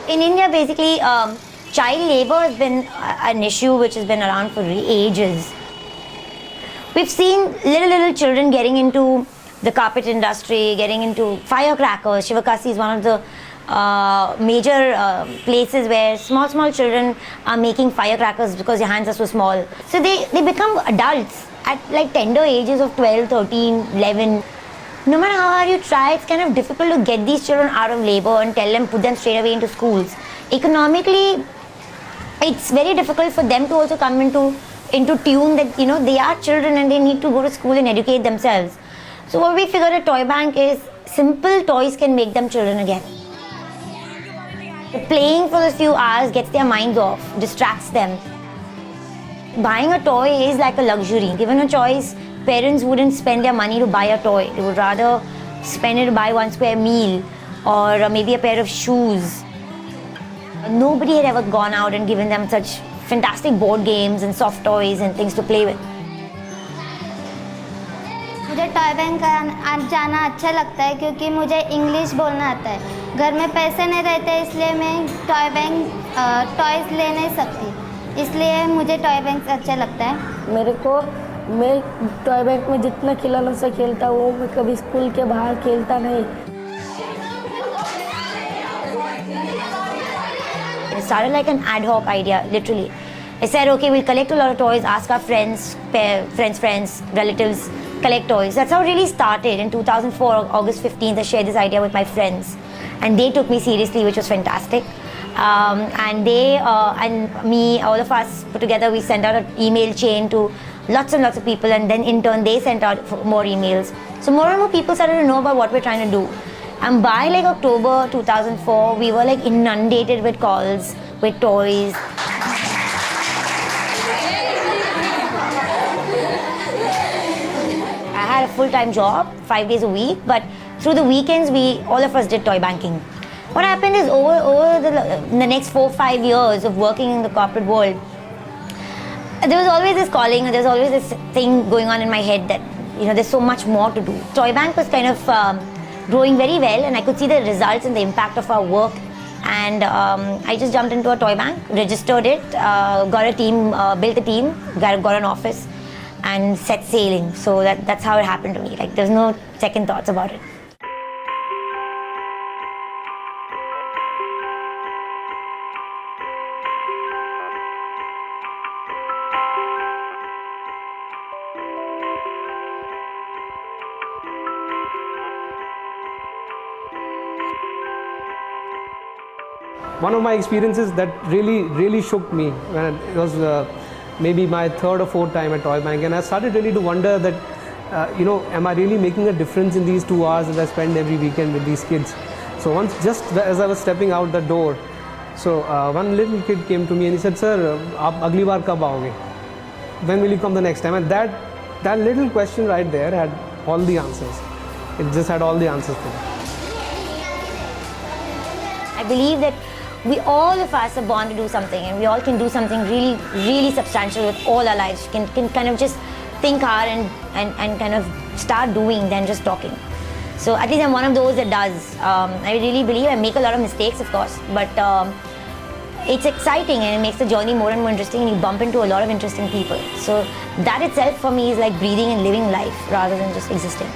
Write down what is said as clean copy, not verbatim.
In India, basically, child labor has been an issue which has been around for ages. We've seen little children getting into the carpet industry, getting into firecrackers. Shivakasi is one of the major places where small children are making firecrackers because their hands are so small. So they become adults at like tender ages of 12, 13, 11. No matter how hard you try, it's kind of difficult to get these children out of labor and put them straight away into schools. Economically, it's very difficult for them to also come into tune that, you know, they are children and they need to go to school and educate themselves. So what we figured at Toy Bank is simple toys can make them children again. Playing for a few hours gets their minds off, distracts them. Buying a toy is like a luxury. Given a choice, parents wouldn't spend their money to buy a toy. They would rather spend it to buy one square meal or maybe a pair of shoes. Nobody had ever gone out and given them such fantastic board games and soft toys and things to play with. मुझे toy bank जाना अच्छा लगता है क्योंकि मुझे English बोलना आता है। घर में पैसे नहीं रहते इसलिए मैं टॉय बैंक टॉयज़ ले नहीं सकती, इसलिए मुझे टॉय बैंक अच्छा लगता है। मैं टॉय बैंक में जितना खिलौनों से खेलता हूँ मैं कभी स्कूल के बाहर खेलता नहीं। It started like an ad hoc idea, literally. I said, okay, we'll collect a lot of toys, ask our friends, relatives, collect toys. That's how it really started. In 2004, August 15th, I shared this idea with my friends. And they took me seriously, which was fantastic. And they and me, all of us put together, we sent out an email chain to lots and lots of people. And then in turn, they sent out more emails. So more and more people started to know about what we're trying to do. And by like October 2004, we were like inundated with calls, with toys. I had a full-time job, 5 days a week, but through the weekends, all of us did toy banking. What happened is over the next 4 or 5 years of working in the corporate world, there was always this calling, there was always this thing going on in my head that, you know, there's so much more to do. Toy Bank was kind of growing very well, and I could see the results and the impact of our work. And I just jumped into a toy bank, registered it, got a team, built a team, got an office, and set sailing. So that's how it happened to me. Like, there's no second thoughts about it. One of my experiences that really shook me when it was maybe my third or fourth time at Toy Bank, and I started really to wonder that you know, am I really making a difference in these 2 hours that I spend every weekend with these kids? So once, just as I was stepping out the door, so one little kid came to me and he said, "Sir, aap agli baar kab aaoge? When will you come the next time?" And that little question right there had all the answers. It just had all the answers for me. I believe that all of us are born to do something, and we all can do something really substantial with all our lives. You can kind of just think hard and kind of start doing than just talking. So at least I'm one of those that does. I really believe I make a lot of mistakes, of course, but it's exciting and it makes the journey more and more interesting, and you bump into a lot of interesting people. So that itself for me is like breathing and living life rather than just existing.